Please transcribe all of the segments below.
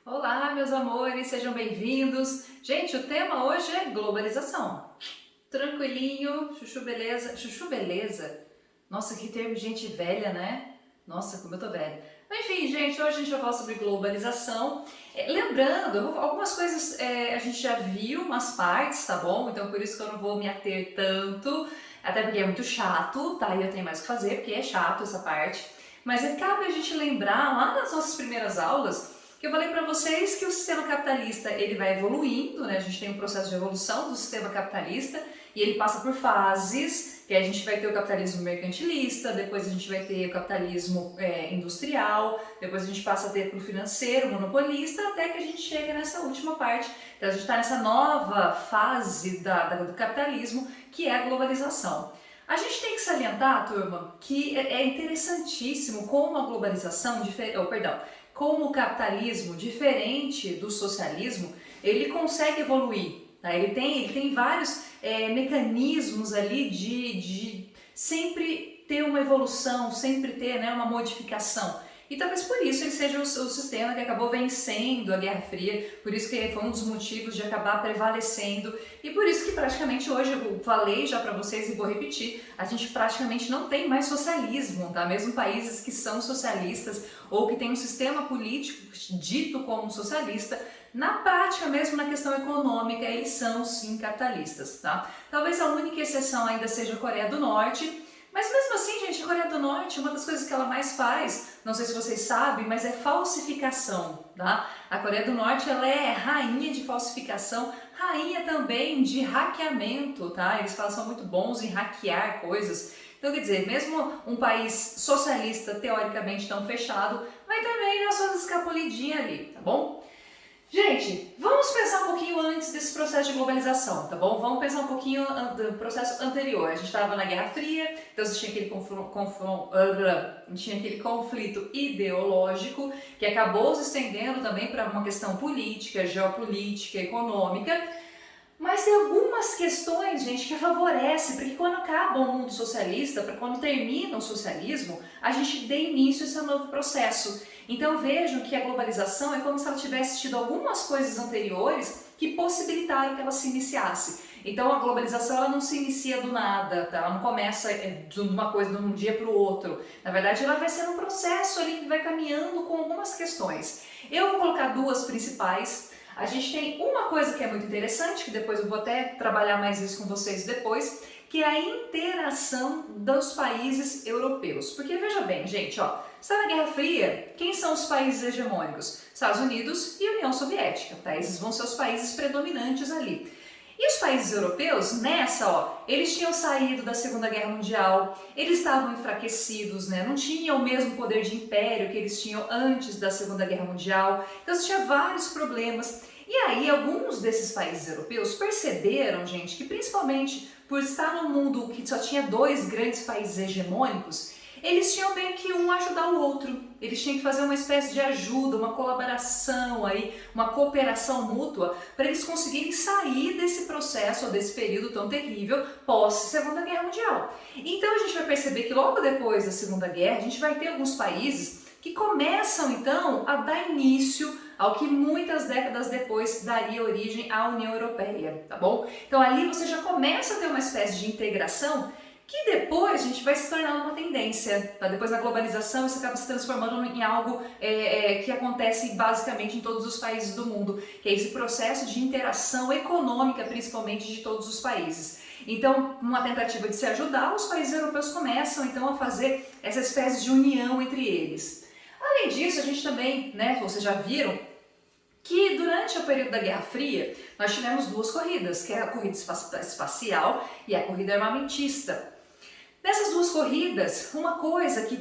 Olá, meus amores, sejam bem-vindos. Gente, o tema hoje é globalização. Tranquilinho, chuchu beleza. Chuchu beleza? Nossa, que termo de gente velha, né? Nossa, como eu tô velha. Mas, enfim, gente, hoje a gente vai falar sobre globalização. Lembrando, algumas coisas a gente já viu, umas partes, tá bom? Então, por isso que eu não vou me ater tanto, até porque é muito chato, tá? E eu tenho mais o que fazer, porque é chato essa parte. Mas cabe a gente lembrar, lá nas nossas primeiras aulas, que eu falei para vocês que o sistema capitalista ele vai evoluindo, né? A gente tem um processo de evolução do sistema capitalista e ele passa por fases, que a gente vai ter o capitalismo mercantilista, depois a gente vai ter o capitalismo industrial, depois a gente passa a ter para o financeiro, monopolista, até que a gente chega nessa última parte. Então a gente está nessa nova fase do capitalismo, que é a globalização. A gente tem que salientar, turma, que é interessantíssimo como a globalização, como o capitalismo, diferente do socialismo, ele consegue evoluir. Tá? Ele tem vários mecanismos ali de sempre ter uma evolução, sempre ter, né, uma modificação. E talvez por isso ele seja o sistema que acabou vencendo a Guerra Fria, por isso que foi um dos motivos de acabar prevalecendo, e por isso que praticamente hoje, eu falei já para vocês e vou repetir, a gente praticamente não tem mais socialismo, tá? Mesmo países que são socialistas ou que têm um sistema político dito como socialista, na prática mesmo na questão econômica eles são sim capitalistas, tá? Talvez a única exceção ainda seja a Coreia do Norte, mas mesmo assim, gente, a Coreia do Norte, uma das coisas que ela mais faz, não sei se vocês sabem, mas é falsificação, tá? A Coreia do Norte, ela é rainha de falsificação, rainha também de hackeamento, tá? Eles são muito bons em hackear coisas. Então, quer dizer, mesmo um país socialista, teoricamente tão fechado, vai também nas suas escapulidinhas ali, tá bom? Gente, vamos pensar um pouquinho antes desse processo de globalização, tá bom? Vamos pensar um pouquinho do processo anterior. A gente estava na Guerra Fria, então você tinha tinha aquele conflito ideológico que acabou se estendendo também para uma questão política, geopolítica, econômica. Mas tem algumas questões, gente, que favorecem, porque quando acaba o mundo socialista, para quando termina o socialismo, a gente dê início a esse novo processo. Então vejam que a globalização é como se ela tivesse tido algumas coisas anteriores que possibilitaram que ela se iniciasse. Então a globalização ela não se inicia do nada, tá? Ela não começa de uma coisa de um dia para o outro. Na verdade ela vai ser um processo ali que vai caminhando com algumas questões. Eu vou colocar duas principais. A gente tem uma coisa que é muito interessante, que depois eu vou até trabalhar mais isso com vocês depois, que é a interação dos países europeus. Porque veja bem, gente, ó, está na Guerra Fria, quem são os países hegemônicos? Estados Unidos e União Soviética, tá? Esses vão ser os países predominantes ali. E os países europeus, nessa, ó, eles tinham saído da Segunda Guerra Mundial, eles estavam enfraquecidos, né? Não tinham o mesmo poder de império que eles tinham antes da Segunda Guerra Mundial, então você tinha vários problemas. E aí, alguns desses países europeus perceberam, gente, que principalmente por estar num mundo que só tinha dois grandes países hegemônicos, eles tinham meio que um ajudar o outro. Eles tinham que fazer uma espécie de ajuda, uma colaboração aí, uma cooperação mútua para eles conseguirem sair desse processo ou desse período tão terrível pós Segunda Guerra Mundial. Então a gente vai perceber que logo depois da Segunda Guerra a gente vai ter alguns países que começam então a dar início ao que muitas décadas depois daria origem à União Europeia, tá bom? Então ali você já começa a ter uma espécie de integração que depois a gente vai se tornar uma tendência, tá? Depois na globalização isso acaba se transformando em algo que acontece basicamente em todos os países do mundo, que é esse processo de interação econômica, principalmente de todos os países. Então, uma tentativa de se ajudar, os países europeus começam então a fazer essa espécie de união entre eles. Além disso, a gente também, né, vocês já viram, que durante o período da Guerra Fria nós tivemos duas corridas, que é a corrida espacial e a corrida armamentista. Nessas duas corridas, uma coisa que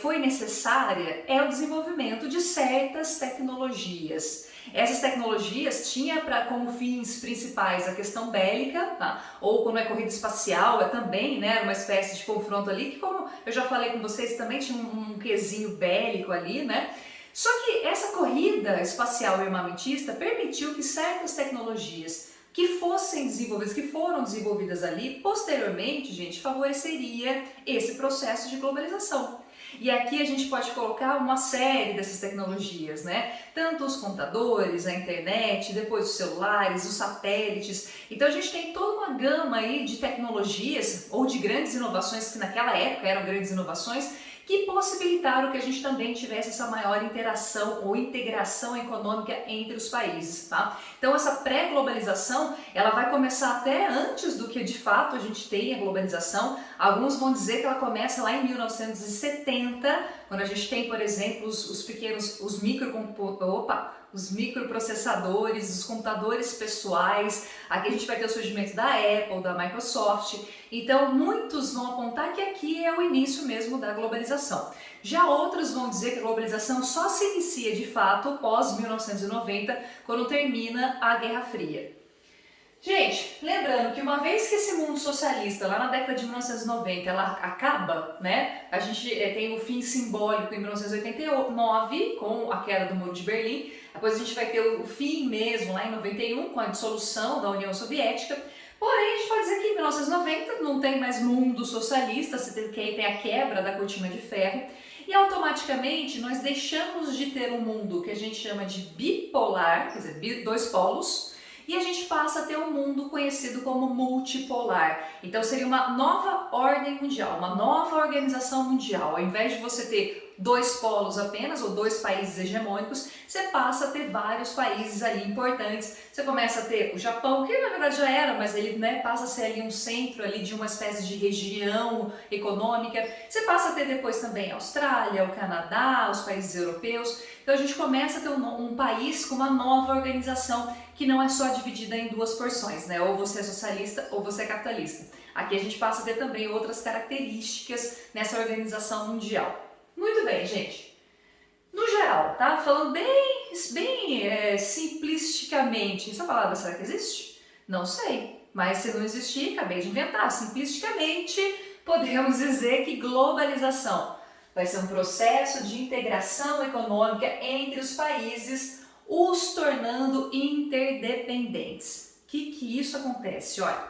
foi necessária é o desenvolvimento de certas tecnologias. Essas tecnologias tinham como fins principais a questão bélica, tá? Ou quando é corrida espacial, é também, né, uma espécie de confronto ali, que como eu já falei com vocês, também tinha um quesinho bélico ali, né? Só que essa corrida espacial e armamentista permitiu que certas tecnologias que fossem desenvolvidas, que foram desenvolvidas ali, posteriormente, gente, favoreceria esse processo de globalização. E aqui a gente pode colocar uma série dessas tecnologias, né? Tanto os computadores, a internet, depois os celulares, os satélites. Então a gente tem toda uma gama aí de tecnologias ou de grandes inovações que naquela época eram grandes inovações que possibilitaram que a gente também tivesse essa maior interação ou integração econômica entre os países, tá? Então essa pré-globalização, ela vai começar até antes do que de fato a gente tem a globalização. Alguns vão dizer que ela começa lá em 1970, quando a gente tem, por exemplo, os microprocessadores, os computadores pessoais. Aqui a gente vai ter o surgimento da Apple, da Microsoft. Então, muitos vão apontar que aqui é o início mesmo da globalização. Já outros vão dizer que a globalização só se inicia de fato pós 1990, quando termina a Guerra Fria. Gente, lembrando que uma vez que esse mundo socialista, lá na década de 1990, ela acaba, né? A gente tem o fim simbólico em 1989, com a queda do Muro de Berlim. Depois a gente vai ter o fim mesmo lá em 91, com a dissolução da União Soviética. Porém, a gente pode dizer que em 1990 não tem mais mundo socialista, tem a quebra da cortina de ferro. E automaticamente nós deixamos de ter um mundo que a gente chama de bipolar, quer dizer, dois polos, e a gente passa a ter um mundo conhecido como multipolar. Então seria uma nova ordem mundial, uma nova organização mundial. Ao invés de você ter dois polos apenas, ou dois países hegemônicos, você passa a ter vários países ali importantes. Você começa a ter o Japão, que na verdade já era, mas ele, né, passa a ser ali um centro ali de uma espécie de região econômica. Você passa a ter depois também a Austrália, o Canadá, os países europeus. Então a gente começa a ter um país com uma nova organização que não é só dividida em duas porções, né? Ou você é socialista ou você é capitalista. Aqui a gente passa a ter também outras características nessa organização mundial. Muito bem, gente. No geral, tá? Falando bem simplisticamente. Essa palavra será que existe? Não sei. Mas se não existir, acabei de inventar. Simplisticamente, podemos dizer que globalização vai ser um processo de integração econômica entre os países, os tornando interdependentes. O que isso acontece? Olha,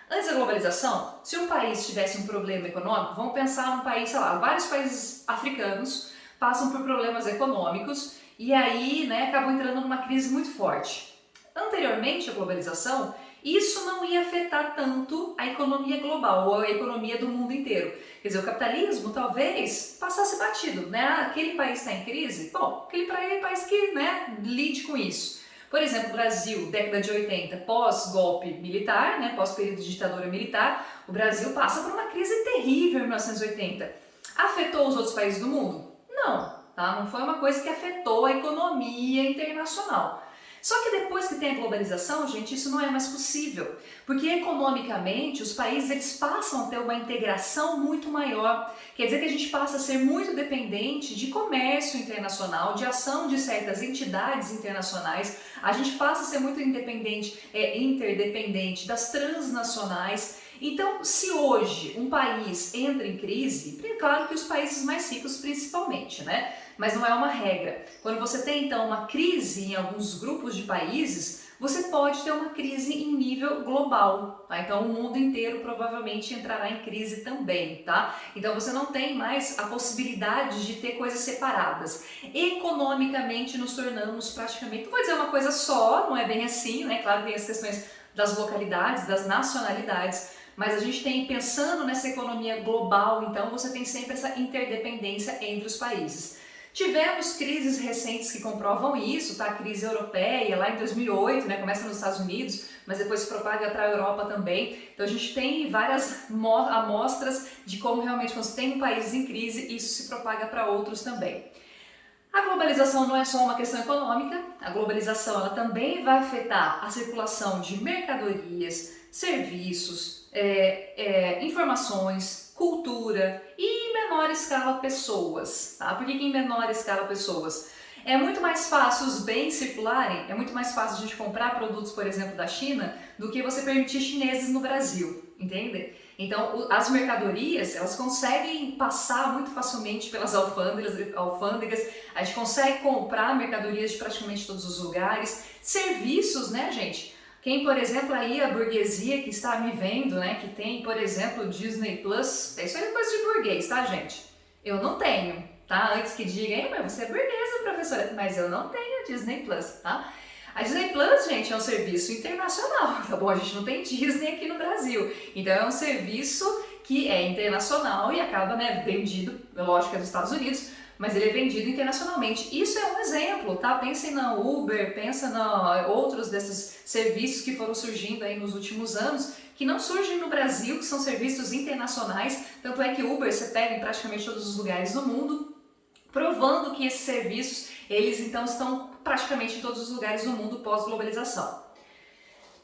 antes da globalização, se um país tivesse um problema econômico, vamos pensar num país, sei lá, vários países africanos passam por problemas econômicos e aí, né, acabam entrando numa crise muito forte. Anteriormente à globalização, isso não ia afetar tanto a economia global ou a economia do mundo inteiro. Quer dizer, o capitalismo talvez passasse batido, né? Aquele país está em crise? Bom, aquele país que, né, lide com isso. Por exemplo, Brasil, década de 80, pós-golpe militar, né, pós-período de ditadura militar, o Brasil passa por uma crise terrível em 1980. Afetou os outros países do mundo? Não, tá? Não foi uma coisa que afetou a economia internacional. Só que depois que tem a globalização, gente, isso não é mais possível, porque economicamente os países eles passam a ter uma integração muito maior. Quer dizer que a gente passa a ser muito dependente de comércio internacional, de ação de certas entidades internacionais. A gente passa a ser muito interdependente das transnacionais. Então, se hoje um país entra em crise, é claro que os países mais ricos principalmente, né? Mas não é uma regra. Quando você tem então uma crise em alguns grupos de países, você pode ter uma crise em nível global, tá? Então o mundo inteiro provavelmente entrará em crise também, tá? Então você não tem mais a possibilidade de ter coisas separadas. Economicamente nos tornamos praticamente, não vou dizer uma coisa só, não é bem assim, né? Claro que tem as questões das localidades, das nacionalidades, mas a gente tem, pensando nessa economia global, então você tem sempre essa interdependência entre os países. Tivemos crises recentes que comprovam isso, tá? A crise europeia lá em 2008, né? Começa nos Estados Unidos, mas depois se propaga para a Europa também. Então a gente tem várias amostras de como realmente quando tem um país em crise, isso se propaga para outros também. A globalização não é só uma questão econômica, a globalização ela também vai afetar a circulação de mercadorias, serviços, informações, cultura e, em menor escala, pessoas. Tá? Por que em menor escala pessoas? É muito mais fácil os bens circularem, é muito mais fácil a gente comprar produtos, por exemplo, da China, do que você permitir chineses no Brasil, entende? Então, as mercadorias, elas conseguem passar muito facilmente pelas alfândegas, a gente consegue comprar mercadorias de praticamente todos os lugares, serviços, né, gente? Quem, por exemplo, aí a burguesia que está me vendo, né, que tem, por exemplo, o Disney Plus, isso aí é coisa de burguês, tá, gente? Eu não tenho, tá? Antes que digam, mas você é burguesa, professora, mas eu não tenho Disney Plus, tá? A Disney Plus, gente, é um serviço internacional, tá bom? A gente não tem Disney aqui no Brasil, então é um serviço que é internacional e acaba, né, vendido, lógico, é dos Estados Unidos, mas ele é vendido internacionalmente. Isso é um exemplo, tá? Pensem na Uber, pensa em outros desses serviços que foram surgindo aí nos últimos anos, que não surgem no Brasil, que são serviços internacionais, tanto é que Uber você pega em praticamente todos os lugares do mundo, provando que esses serviços, eles então estão praticamente em todos os lugares do mundo pós-globalização.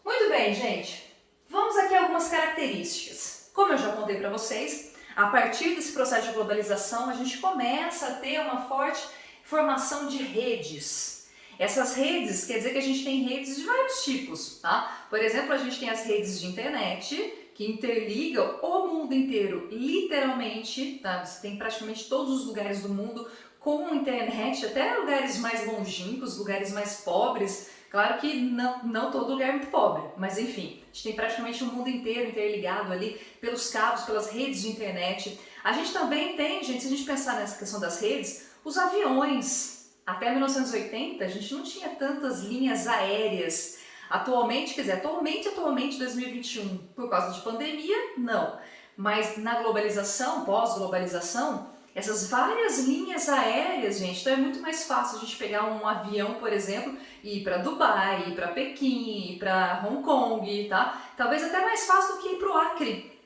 Muito bem, gente, vamos aqui a algumas características. Como eu já contei para vocês, a partir desse processo de globalização, a gente começa a ter uma forte formação de redes. Essas redes, quer dizer que a gente tem redes de vários tipos, tá? Por exemplo, a gente tem as redes de internet, que interligam o mundo inteiro, literalmente, tá? Você tem praticamente todos os lugares do mundo com internet, até lugares mais longínquos, lugares mais pobres. Claro que não todo lugar é muito pobre, mas enfim, a gente tem praticamente o mundo inteiro interligado ali pelos cabos, pelas redes de internet. A gente também tem, gente, se a gente pensar nessa questão das redes, os aviões. Até 1980 a gente não tinha tantas linhas aéreas. Atualmente, quer dizer, atualmente 2021, por causa de pandemia, não. Mas na globalização, pós-globalização, essas várias linhas aéreas, gente, então é muito mais fácil a gente pegar um avião, por exemplo, e ir para Dubai, ir para Pequim, ir para Hong Kong, tá? Talvez até mais fácil do que ir para o Acre.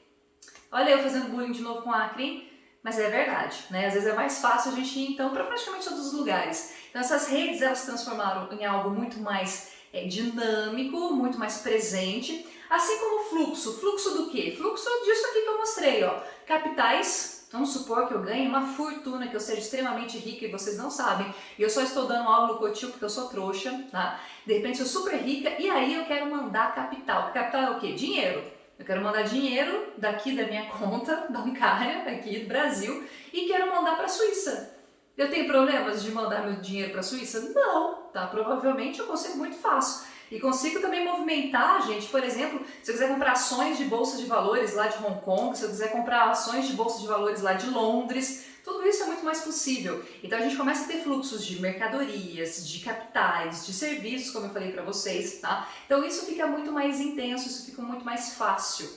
Olha eu fazendo bullying de novo com o Acre, hein? Mas é verdade, né? Às vezes é mais fácil a gente ir, então, para praticamente todos os lugares. Então essas redes, elas se transformaram em algo muito mais dinâmico, muito mais presente, assim como o fluxo. Fluxo do quê? Fluxo disso aqui que eu mostrei, ó. Capitais. Vamos supor que eu ganhe uma fortuna, que eu seja extremamente rica e vocês não sabem, e eu só estou dando aula no Cotil porque eu sou trouxa, tá? De repente eu sou super rica e aí eu quero mandar capital. Capital é o quê? Dinheiro. Eu quero mandar dinheiro daqui da minha conta bancária, aqui do Brasil, e quero mandar para a Suíça. Eu tenho problemas de mandar meu dinheiro para a Suíça? Não, tá? Provavelmente eu consigo muito fácil. E consigo também movimentar, gente, por exemplo, se eu quiser comprar ações de bolsa de valores lá de Hong Kong, se eu quiser comprar ações de bolsa de valores lá de Londres, tudo isso é muito mais possível. Então a gente começa a ter fluxos de mercadorias, de capitais, de serviços, como eu falei para vocês, tá? Então isso fica muito mais intenso, isso fica muito mais fácil.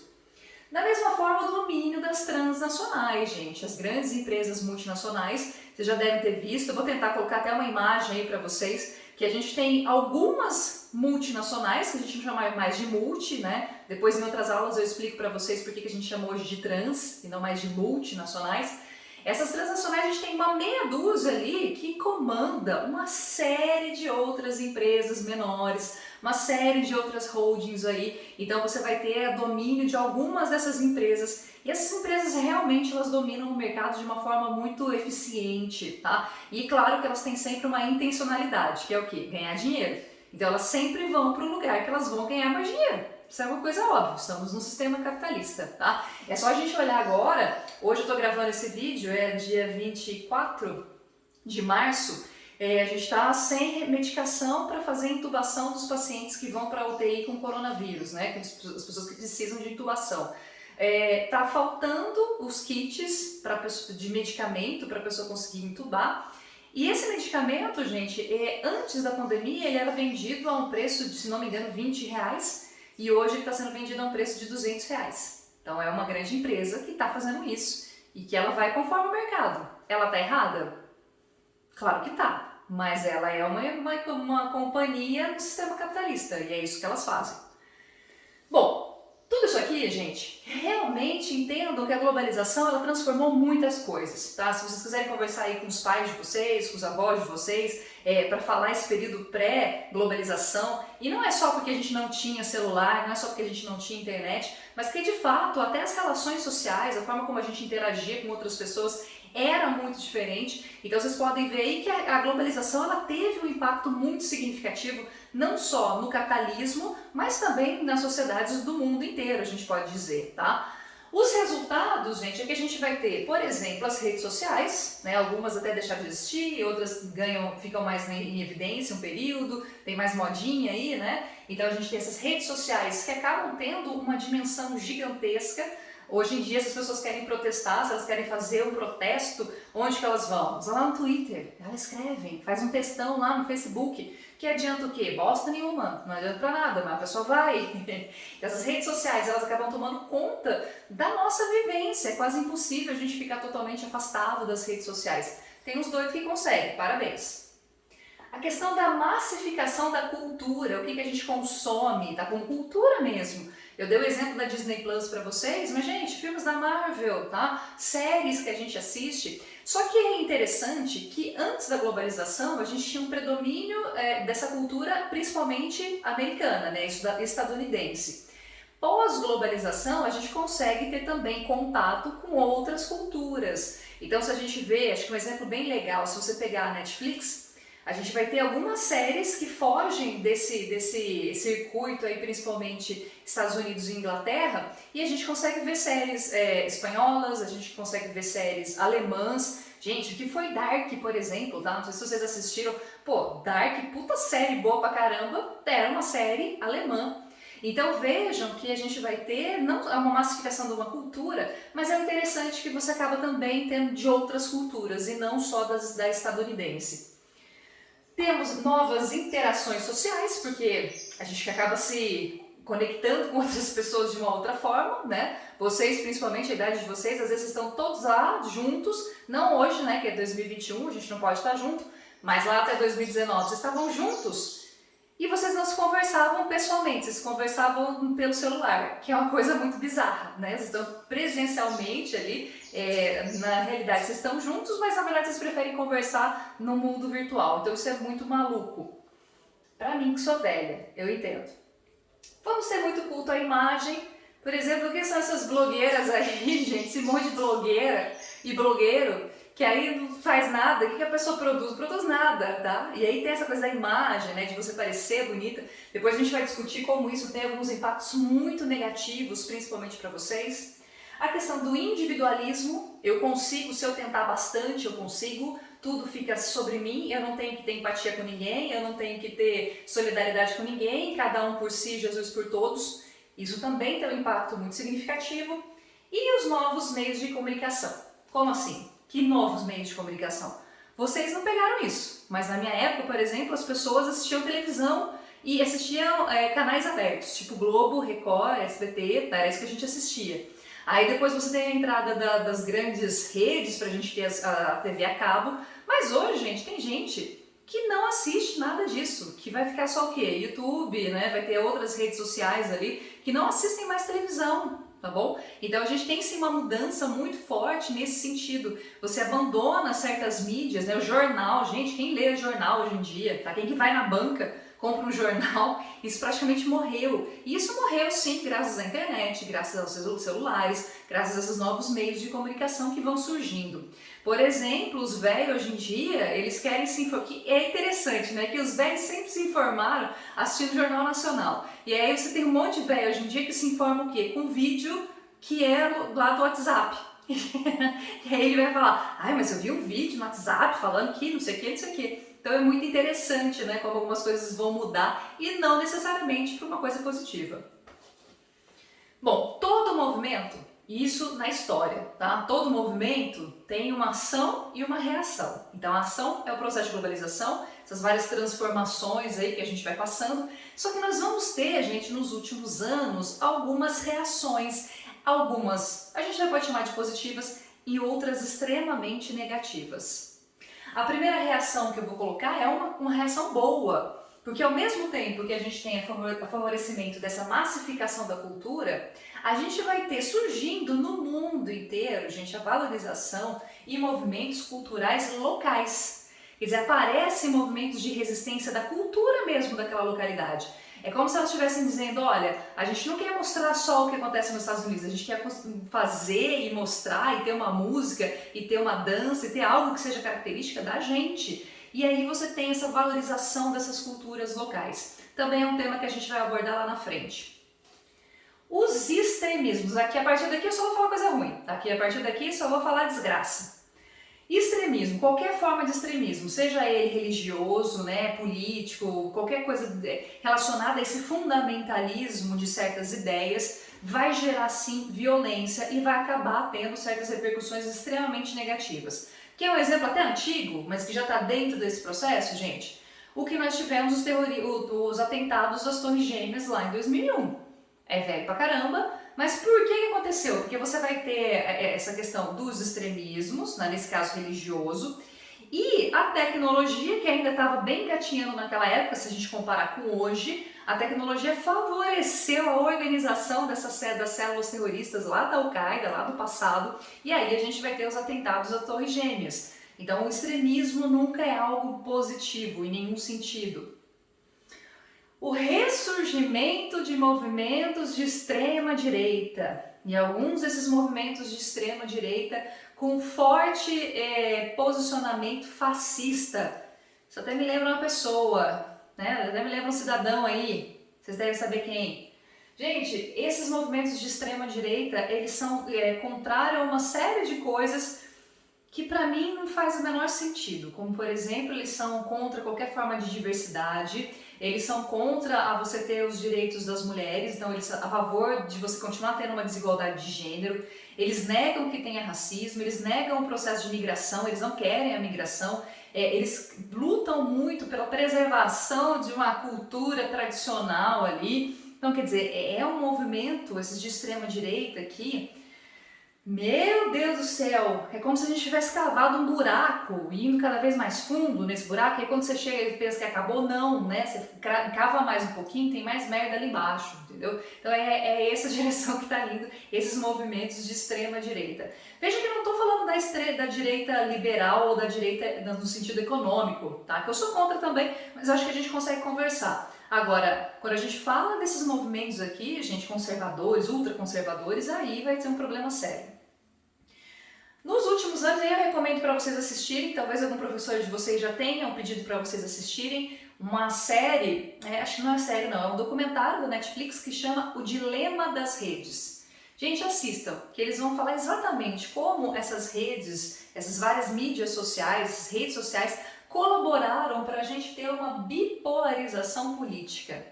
Da mesma forma, o domínio das transnacionais, gente. As grandes empresas multinacionais, vocês já devem ter visto, eu vou tentar colocar até uma imagem aí para vocês, que a gente tem algumas multinacionais, que a gente chama mais de multi, né? Depois em outras aulas eu explico para vocês por que a gente chama hoje de trans e não mais de multinacionais. Essas transnacionais a gente tem uma meia dúzia ali que comanda uma série de outras empresas menores, uma série de outras holdings aí. Então você vai ter domínio de algumas dessas empresas e essas empresas realmente elas dominam o mercado de uma forma muito eficiente, tá? E claro que elas têm sempre uma intencionalidade, que é o quê? Ganhar dinheiro. Então elas sempre vão para o lugar que elas vão ganhar mais dinheiro. Isso é uma coisa óbvia, estamos num sistema capitalista, tá? É só a gente olhar agora, hoje eu tô gravando esse vídeo, é dia 24 de março, a gente está sem medicação para fazer a intubação dos pacientes que vão para a UTI com coronavírus, né? As pessoas que precisam de intubação. Tá faltando os kits de medicamento para a pessoa conseguir intubar. E esse medicamento, gente, antes da pandemia, ele era vendido a um preço de, se não me engano, R$20. E hoje ele está sendo vendido a um preço de R$200. Então é uma grande empresa que está fazendo isso e que ela vai conforme o mercado. Ela está errada? Claro que está, mas ela é uma companhia no sistema capitalista e é isso que elas fazem. Bom, tudo isso aqui, gente, realmente entendam que a globalização ela transformou muitas coisas, tá? Se vocês quiserem conversar aí com os pais de vocês, com os avós de vocês, para falar esse período pré-globalização, e não é só porque a gente não tinha celular, não é só porque a gente não tinha internet, mas que de fato até as relações sociais, a forma como a gente interagia com outras pessoas era muito diferente. Então vocês podem ver aí que a globalização ela teve um impacto muito significativo, não só no capitalismo, mas também nas sociedades do mundo inteiro, a gente pode dizer, tá? Os resultados, gente, é que a gente vai ter, por exemplo, as redes sociais, né? Algumas até deixaram de existir, outras ficam mais em evidência um período, tem mais modinha aí, né? Então a gente tem essas redes sociais que acabam tendo uma dimensão gigantesca. Hoje em dia, se as pessoas querem protestar, se elas querem fazer um protesto, onde que elas vão? Elas vão lá no Twitter, elas escrevem, faz um textão lá no Facebook, que adianta o quê? Bosta nenhuma, não adianta pra nada, mas a pessoa vai. Essas redes sociais, elas acabam tomando conta da nossa vivência, é quase impossível a gente ficar totalmente afastado das redes sociais. Tem uns doidos que conseguem, parabéns. A questão da massificação da cultura, o que a gente consome, tá com cultura mesmo. Eu dei o exemplo da Disney Plus para vocês, mas gente, filmes da Marvel, tá? Séries que a gente assiste. Só que é interessante que antes da globalização a gente tinha um predomínio dessa cultura principalmente americana, né? Estadunidense. Pós-globalização a gente consegue ter também contato com outras culturas. Então se a gente vê, acho que um exemplo bem legal, se você pegar a Netflix, a gente vai ter algumas séries que fogem desse circuito aí, principalmente Estados Unidos e Inglaterra, e a gente consegue ver séries espanholas, a gente consegue ver séries alemãs. Gente, o que foi Dark, por exemplo, tá? Não sei se vocês assistiram. Pô, Dark, puta série boa pra caramba, era uma série alemã. Então vejam que a gente vai ter não uma massificação de uma cultura, mas é interessante que você acaba também tendo de outras culturas e não só da estadunidense. Temos novas interações sociais, porque a gente acaba se conectando com outras pessoas de uma outra forma, né? Vocês, principalmente a idade de vocês, às vezes estão todos lá juntos, não hoje, né, que é 2021, a gente não pode estar junto, mas lá até 2019 vocês estavam juntos e vocês não se conversavam pessoalmente, vocês conversavam pelo celular, que é uma coisa muito bizarra, né? Vocês estão presencialmente ali, na realidade vocês estão juntos, mas na verdade vocês preferem conversar no mundo virtual, então isso é muito maluco. Pra mim que sou velha, eu entendo. Vamos ser muito culto à imagem. Por exemplo, o que são essas blogueiras aí, gente? Esse monte de blogueira e blogueiro que aí não faz nada. O que a pessoa produz? Produz nada, tá? E aí tem essa coisa da imagem, né? De você parecer bonita. Depois a gente vai discutir como isso tem alguns impactos muito negativos, principalmente para vocês. A questão do individualismo, eu consigo, se eu tentar bastante, eu consigo. Tudo fica sobre mim, eu não tenho que ter empatia com ninguém, eu não tenho que ter solidariedade com ninguém, cada um por si, Jesus por todos. Isso também tem um impacto muito significativo. E os novos meios de comunicação. Como assim? Que novos meios de comunicação? Vocês não pegaram isso, mas na minha época, por exemplo, as pessoas assistiam televisão e assistiam canais abertos, tipo Globo, Record, SBT, era isso que a gente assistia. Aí depois você tem a entrada das grandes redes pra gente ter a TV a cabo, mas hoje, gente, tem gente que não assiste nada disso, que vai ficar só o quê? YouTube, né? Vai ter outras redes sociais ali que não assistem mais televisão, tá bom? Então a gente tem sim uma mudança muito forte nesse sentido. Você abandona certas mídias, né? O jornal, gente, quem lê jornal hoje em dia, tá? Quem que vai na banca compra um jornal, isso praticamente morreu. E isso morreu sim graças à internet, graças aos celulares, graças a esses novos meios de comunicação que vão surgindo. Por exemplo, os velhos hoje em dia, eles querem se informar, que é interessante, né? Que os velhos sempre se informaram assistindo o Jornal Nacional. E aí você tem um monte de velho hoje em dia que se informa o quê? Com vídeo que é lá do WhatsApp. E aí ele vai falar, ai, mas eu vi um vídeo no WhatsApp falando que não sei o que, não sei o que. Então é muito interessante, né, como algumas coisas vão mudar e não necessariamente para uma coisa positiva. Bom, todo movimento, isso na história, tá? Todo movimento tem uma ação e uma reação. Então a ação é o processo de globalização, essas várias transformações aí que a gente vai passando, só que nós vamos ter, gente, nos últimos anos, algumas reações, algumas a gente já pode chamar de positivas e outras extremamente negativas. A primeira reação que eu vou colocar é uma reação boa, porque ao mesmo tempo que a gente tem o favorecimento dessa massificação da cultura, a gente vai ter surgindo no mundo inteiro, gente, a valorização e movimentos culturais locais. Quer dizer, aparecem movimentos de resistência da cultura mesmo daquela localidade. É como se elas estivessem dizendo, olha, a gente não quer mostrar só o que acontece nos Estados Unidos, a gente quer fazer e mostrar e ter uma música e ter uma dança e ter algo que seja característica da gente. E aí você tem essa valorização dessas culturas locais. Também é um tema que a gente vai abordar lá na frente. Os extremismos. Aqui, a partir daqui eu só vou falar coisa ruim. Aqui, a partir daqui só vou falar desgraça. Extremismo, qualquer forma de extremismo, seja ele religioso, né, político, qualquer coisa relacionada a esse fundamentalismo de certas ideias, vai gerar sim violência e vai acabar tendo certas repercussões extremamente negativas. Que é um exemplo até antigo, mas que já está dentro desse processo, gente. O que nós tivemos os atentados das Torres Gêmeas lá em 2001. É velho pra caramba, mas por que aconteceu? Porque você vai ter essa questão dos extremismos, né, nesse caso religioso, e a tecnologia, que ainda estava bem gatinhando naquela época, se a gente comparar com hoje, a tecnologia favoreceu a organização das células terroristas lá da Al-Qaeda, lá do passado, e aí a gente vai ter os atentados às Torres Gêmeas. Então o extremismo nunca é algo positivo em nenhum sentido. O ressurgimento de movimentos de extrema direita, e alguns desses movimentos de extrema direita com forte posicionamento fascista. Isso até me lembra uma pessoa, né? Até me lembra um cidadão aí, vocês devem saber quem. Gente, esses movimentos de extrema direita, eles são contrários a uma série de coisas que para mim não faz o menor sentido, como por exemplo, eles são contra qualquer forma de diversidade, eles são contra você ter os direitos das mulheres, então eles são a favor de você continuar tendo uma desigualdade de gênero, eles negam que tenha racismo, eles negam o processo de migração, eles não querem a migração, eles lutam muito pela preservação de uma cultura tradicional ali, então quer dizer, é um movimento, esses de extrema direita aqui, meu Deus do céu, é como se a gente tivesse cavado um buraco e indo cada vez mais fundo nesse buraco, e aí quando você chega e pensa que acabou, não, né? Você cava mais um pouquinho, tem mais merda ali embaixo, entendeu? Então é essa direção que está indo esses movimentos de extrema direita. Veja que eu não estou falando da direita liberal ou da direita no sentido econômico, tá? Que eu sou contra também, mas eu acho que a gente consegue conversar. Agora, quando a gente fala desses movimentos aqui, gente, conservadores, ultraconservadores, aí vai ter um problema sério. Nos últimos anos, eu recomendo para vocês assistirem, talvez algum professor de vocês já tenha um pedido para vocês assistirem, uma série, acho que não é série não, é um documentário da Netflix que chama O Dilema das Redes. Gente, assistam, que eles vão falar exatamente como essas redes, essas várias mídias sociais, essas redes sociais, colaboraram para a gente ter uma bipolarização política.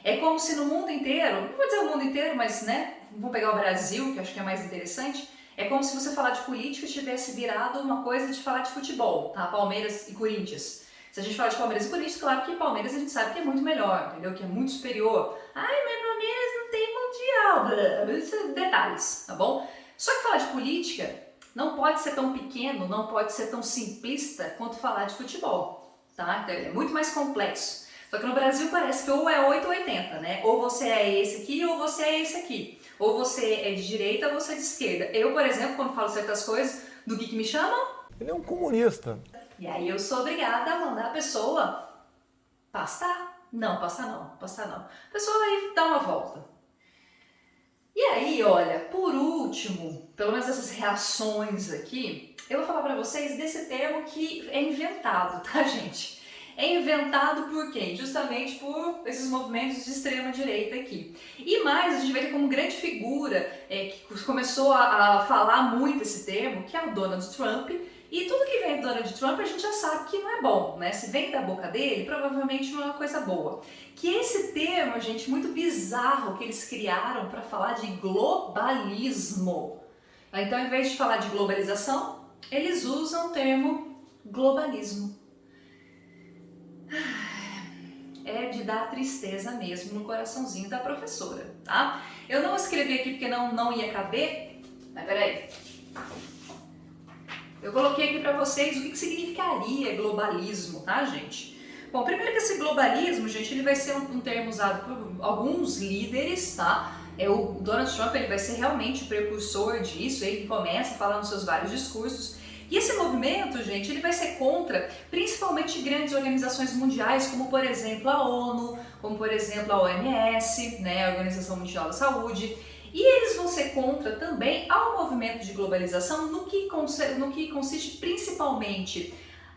É como se no mundo inteiro, não vou dizer o mundo inteiro, mas né, vamos pegar o Brasil, que acho que é mais interessante, é como se você falar de política tivesse virado uma coisa de falar de futebol, tá? Palmeiras e Corinthians. Se a gente falar de Palmeiras e Corinthians, claro que Palmeiras a gente sabe que é muito melhor, entendeu? Que é muito superior. Ai, mas Palmeiras não tem mundial, isso detalhes, tá bom? Só que falar de política não pode ser tão pequeno, não pode ser tão simplista quanto falar de futebol, tá? Então, é muito mais complexo. Só que no Brasil parece que ou é 8 ou 80, né? Ou você é esse aqui ou você é esse aqui. Ou você é de direita ou você é de esquerda. Eu, por exemplo, quando falo certas coisas, do que me chamam? Ele é um comunista. E aí eu sou obrigada a mandar a pessoa pastar. Não, pastar não, pastar não. A pessoa vai dar uma volta. E aí, olha, por último, pelo menos essas reações aqui, eu vou falar pra vocês desse termo que é inventado, tá, gente? É inventado por quem? Justamente por esses movimentos de extrema direita aqui. E mais, a gente vai ter como grande figura que começou a falar muito esse termo, que é o Donald Trump. E tudo que vem do Donald Trump a gente já sabe que não é bom, né? Se vem da boca dele, provavelmente não é uma coisa boa. Que esse termo, gente, muito bizarro que eles criaram para falar de globalismo. Então, ao invés de falar de globalização, eles usam o termo globalismo. É de dar tristeza mesmo no coraçãozinho da professora, tá? Eu não escrevi aqui porque não ia caber, mas peraí. Eu coloquei aqui para vocês o que significaria globalismo, tá, gente? Bom, primeiro que esse globalismo, gente, ele vai ser um termo usado por alguns líderes, tá? O Donald Trump, ele vai ser realmente o precursor disso, ele começa a falar nos seus vários discursos, E esse movimento, gente, ele vai ser contra principalmente grandes organizações mundiais, como por exemplo a ONU, como por exemplo a OMS, né, a Organização Mundial da Saúde. E eles vão ser contra também ao movimento de globalização no que consiste principalmente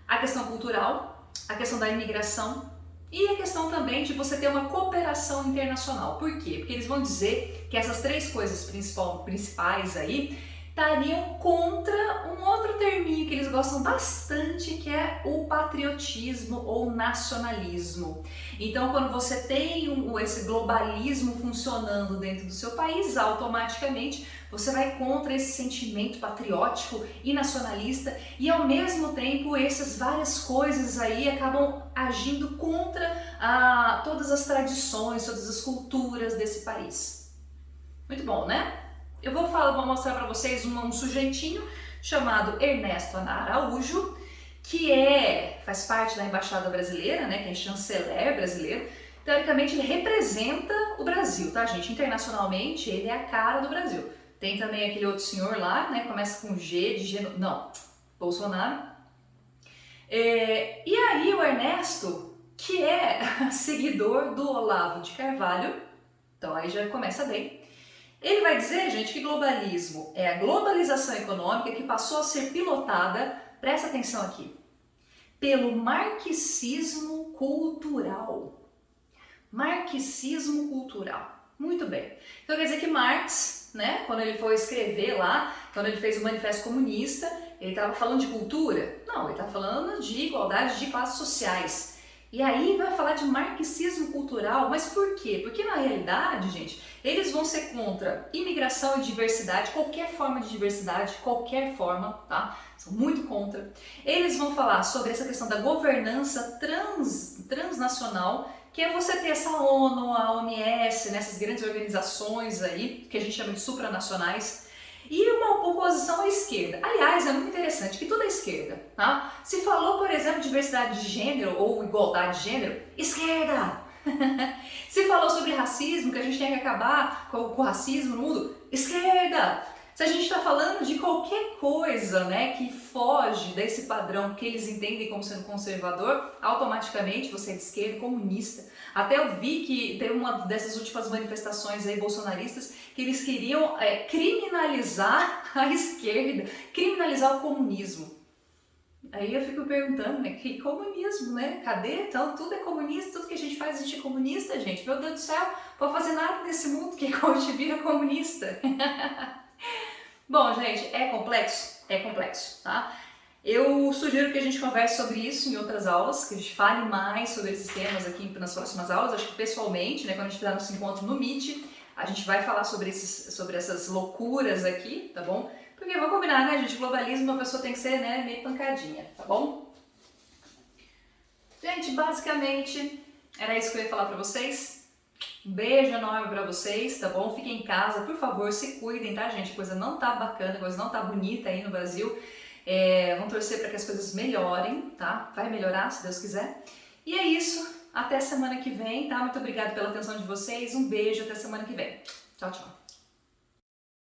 a questão cultural, a questão da imigração e a questão também de você ter uma cooperação internacional. Por quê? Porque eles vão dizer que essas três coisas principais aí estariam contra um outro terminho que eles gostam bastante, que é o patriotismo ou nacionalismo. Então, quando você tem esse globalismo funcionando dentro do seu país, automaticamente você vai contra esse sentimento patriótico e nacionalista, e ao mesmo tempo essas várias coisas aí acabam agindo contra todas as tradições, todas as culturas desse país. Muito bom, né? Eu vou mostrar para vocês um sujeitinho chamado Ernesto Araújo, que faz parte da Embaixada Brasileira, né, que é chanceler brasileiro. Teoricamente ele representa o Brasil, tá, gente? Internacionalmente ele é a cara do Brasil. Tem também aquele outro senhor lá, né, começa com G de G, não, Bolsonaro. E aí o Ernesto, que é seguidor do Olavo de Carvalho, então aí já começa bem. Ele vai dizer, gente, que globalismo é a globalização econômica que passou a ser pilotada, presta atenção aqui, pelo marxismo cultural. Marxismo cultural. Muito bem. Então quer dizer que Marx, né, quando ele foi escrever lá, quando ele fez o Manifesto Comunista, ele estava falando de cultura? Não, ele estava falando de igualdade de classes sociais. E aí vai falar de marxismo cultural, mas por quê? Porque na realidade, gente, eles vão ser contra imigração e diversidade, qualquer forma de diversidade, qualquer forma, tá? São muito contra. Eles vão falar sobre essa questão da governança transnacional, que é você ter essa ONU, a OMS, nessas grandes organizações aí, que a gente chama de supranacionais, e uma oposição à esquerda. Aliás, é muito interessante que tudo é esquerda, tá? Se falou, por exemplo, diversidade de gênero ou igualdade de gênero, esquerda! Se falou sobre racismo, que a gente tem que acabar com o racismo no mundo, esquerda! Se a gente está falando de qualquer coisa, né, que foge desse padrão que eles entendem como sendo conservador, automaticamente você é de esquerda, comunista. Até eu vi que teve uma dessas últimas manifestações aí bolsonaristas que eles queriam criminalizar a esquerda, criminalizar o comunismo. Aí eu fico perguntando, né, que comunismo, né? Cadê? Então tudo é comunista, tudo que a gente faz a gente é comunista, gente. Meu Deus do céu, não pode fazer nada nesse mundo que a gente vira comunista. Bom, gente, é complexo, tá? Eu sugiro que a gente converse sobre isso em outras aulas, que a gente fale mais sobre esses temas aqui nas próximas aulas. Acho que pessoalmente, né, quando a gente fizer nosso encontro no Meet, a gente vai falar sobre essas loucuras aqui, tá bom? Porque vamos combinar, né, gente? Globalismo, a pessoa tem que ser, né, meio pancadinha, tá bom? Gente, basicamente, era isso que eu ia falar pra vocês. Um beijo enorme pra vocês, tá bom? Fiquem em casa, por favor, se cuidem, tá, gente? A coisa não tá bacana, a coisa não tá bonita aí no Brasil. Vamos torcer para que as coisas melhorem, tá? Vai melhorar, se Deus quiser. E é isso, até semana que vem, tá? Muito obrigada pela atenção de vocês, um beijo, até semana que vem. Tchau, tchau.